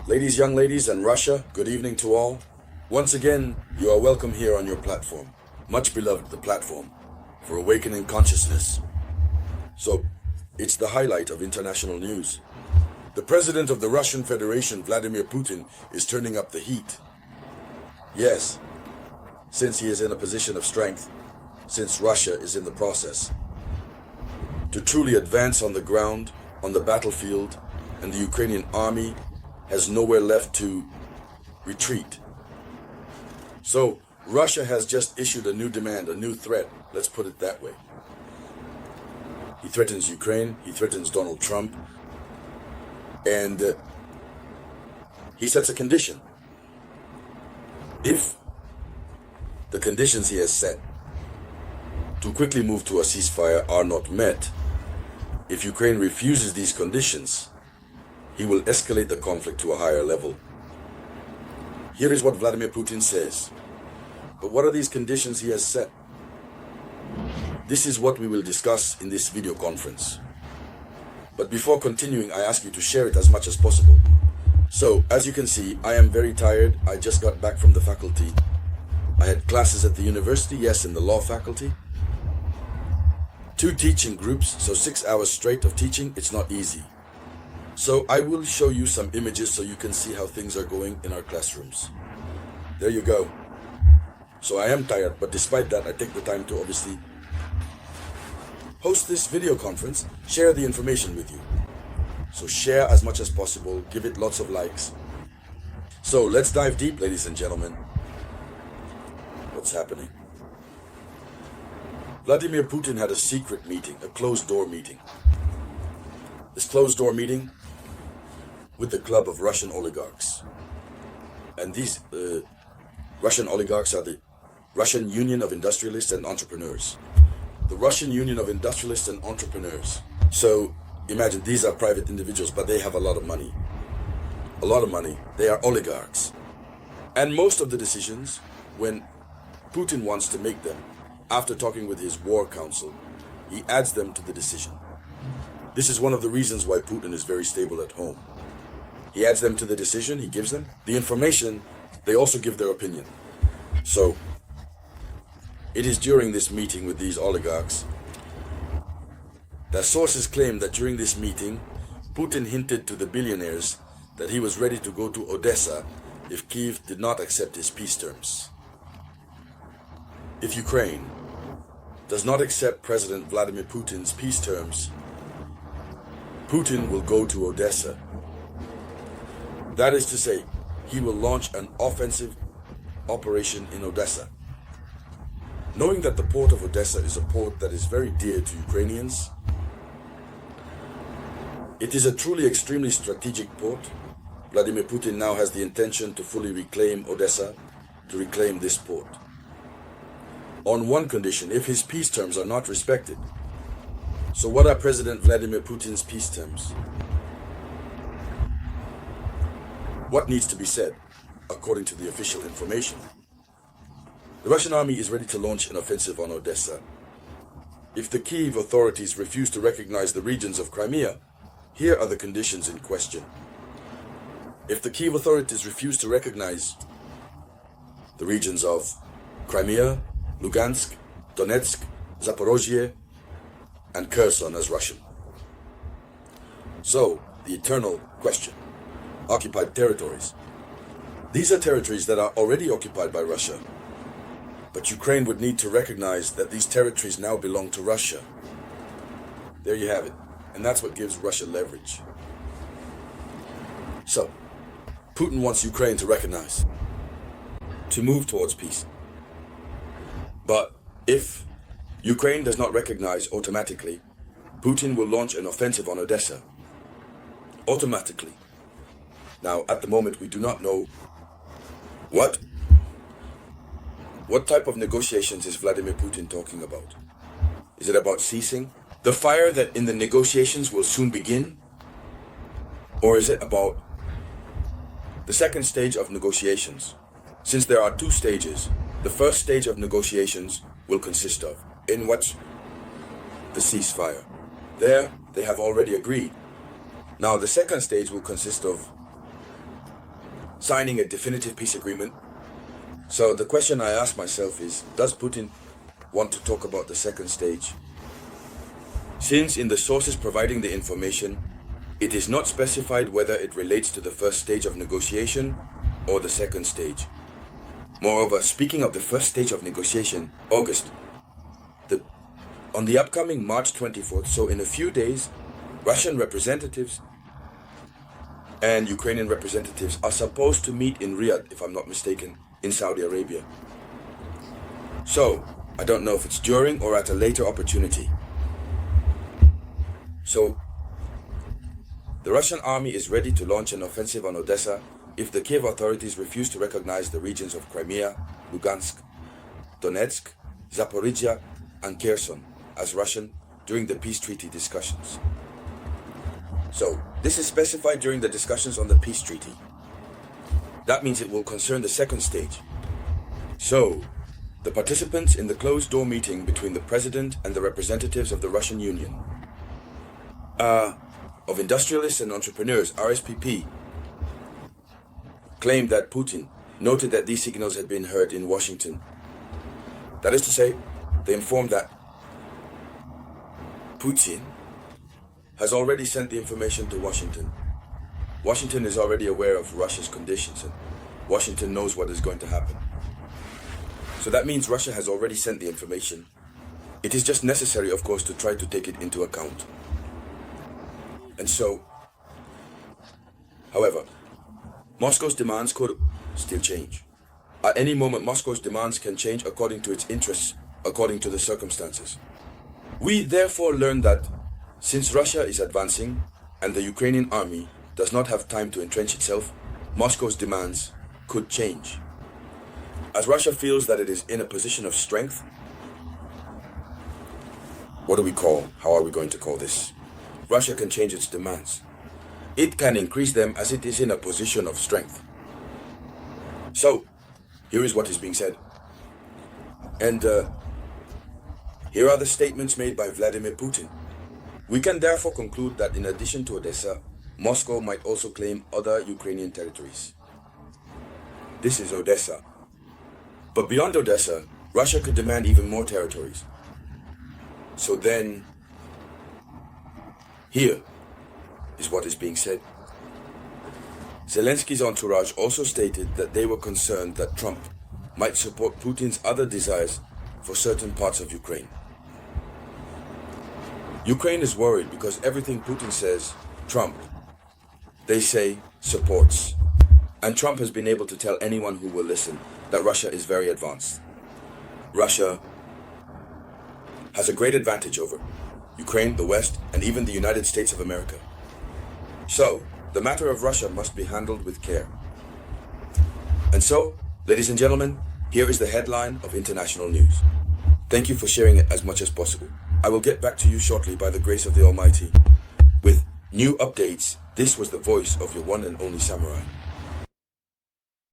Ladies, young ladies, and Russia, good evening to all. Once again, you are welcome here on your platform. Much beloved, the platform for awakening consciousness. So, it's the highlight of international news. The president of the Russian Federation, Vladimir Putin, is turning up the heat. Yes, since he is in a position of strength, since Russia is in the process. To truly advance on the ground, on the battlefield, and the Ukrainian army has nowhere left to retreat. So, Russia has just issued a new demand, a new threat, let's put it that way. He threatens Ukraine, he threatens Donald Trump, and he sets a condition. If the conditions he has set to quickly move to a ceasefire are not met, if Ukraine refuses these conditions, he will escalate the conflict to a higher level. Here is what Vladimir Putin says. But what are these conditions he has set? This is what we will discuss in this video conference. But before continuing, I ask you to share it as much as possible. So, as you can see, I am very tired. I just got back from the faculty. I had classes at the university, yes, in the law faculty. 2 teaching groups, so 6 hours straight of teaching, it's not easy. So I will show you some images so you can see how things are going in our classrooms. There you go. So I am tired, but despite that, I take the time to obviously host this video conference, share the information with you. So share as much as possible, give it lots of likes. So let's dive deep, ladies and gentlemen. What's happening? Vladimir Putin had a secret meeting, a closed-door meeting. This closed-door meeting with the club of Russian oligarchs. And these Russian oligarchs are the Russian Union of Industrialists and Entrepreneurs. The Russian Union of Industrialists and Entrepreneurs. So imagine these are private individuals, but they have a lot of money. A lot of money. They are oligarchs. And most of the decisions, when Putin wants to make them, after talking with his war council, he adds them to the decision. This is one of the reasons why Putin is very stable at home. He adds them to the decision, he gives them the information, they also give their opinion. So, it is during this meeting with these oligarchs that sources claim that during this meeting, Putin hinted to the billionaires that he was ready to go to Odessa if Kiev did not accept his peace terms. If Ukraine does not accept President Vladimir Putin's peace terms, Putin will go to Odessa. That is to say, he will launch an offensive operation in Odessa. Knowing that the port of Odessa is a port that is very dear to Ukrainians, it is a truly extremely strategic port. Vladimir Putin now has the intention to fully reclaim Odessa, to reclaim this port. On one condition, if his peace terms are not respected. So what are President Vladimir Putin's peace terms? What needs to be said, according to the official information? The Russian army is ready to launch an offensive on Odessa. If the Kiev authorities refuse to recognize the regions of Crimea, here are the conditions in question. If the Kiev authorities refuse to recognize the regions of Crimea, Lugansk, Donetsk, Zaporozhye, and Kherson as Russian. So, the eternal question. Occupied territories. These are territories that are already occupied by Russia. But Ukraine would need to recognize that these territories now belong to Russia. There you have it. And that's what gives Russia leverage. So, Putin wants Ukraine to recognize, to move towards peace. But if Ukraine does not recognize automatically, Putin will launch an offensive on Odessa. Automatically. Now, at the moment, we do not know what type of negotiations is Vladimir Putin talking about. Is it about ceasing the fire that in the negotiations will soon begin? Or is it about the second stage of negotiations? Since there are 2 stages, the first stage of negotiations will consist of, in what? The ceasefire. There, they have already agreed. Now, the second stage will consist of signing a definitive peace agreement. So the question I ask myself is, does Putin want to talk about the second stage? Since in the sources providing the information, it is not specified whether it relates to the first stage of negotiation or the second stage. Moreover, speaking of the first stage of negotiation, August, on the upcoming March 24th, so in a few days, Russian representatives and Ukrainian representatives are supposed to meet in Riyadh, if I'm not mistaken, in Saudi Arabia. So, I don't know if it's during or at a later opportunity. So, the Russian army is ready to launch an offensive on Odessa if the Kiev authorities refuse to recognize the regions of Crimea, Lugansk, Donetsk, Zaporizhia, and Kherson as Russian during the peace treaty discussions. So, this is specified during the discussions on the peace treaty. That means it will concern the second stage. So, the participants in the closed-door meeting between the president and the representatives of the Russian Union, of industrialists and entrepreneurs, RSPP, claimed that Putin noted that these signals had been heard in Washington. That is to say, they informed that Putin has already sent the information to Washington. Washington is already aware of Russia's conditions, and Washington knows what is going to happen. So that means Russia has already sent the information. It is just necessary, of course, to try to take it into account. And so, however, Moscow's demands could still change. At any moment, Moscow's demands can change according to its interests, according to the circumstances. We therefore learn that since Russia is advancing and the Ukrainian army does not have time to entrench itself, Moscow's demands could change. As Russia feels that it is in a position of strength, how are we going to call this? Russia can change its demands. It can increase them as it is in a position of strength. So, here is what is being said. And here are the statements made by Vladimir Putin. We can therefore conclude that in addition to Odessa, Moscow might also claim other Ukrainian territories. This is Odessa. But beyond Odessa, Russia could demand even more territories. So then, here is what is being said. Zelensky's entourage also stated that they were concerned that Trump might support Putin's other desires for certain parts of Ukraine. Ukraine is worried because everything Putin says, Trump, they say, supports. And Trump has been able to tell anyone who will listen that Russia is very advanced. Russia has a great advantage over Ukraine, the West, and even the United States of America. So, the matter of Russia must be handled with care. And so, ladies and gentlemen, here is the headline of international news. Thank you for sharing it as much as possible. I will get back to you shortly by the grace of the Almighty with new updates. This was the voice of your one and only Samurai.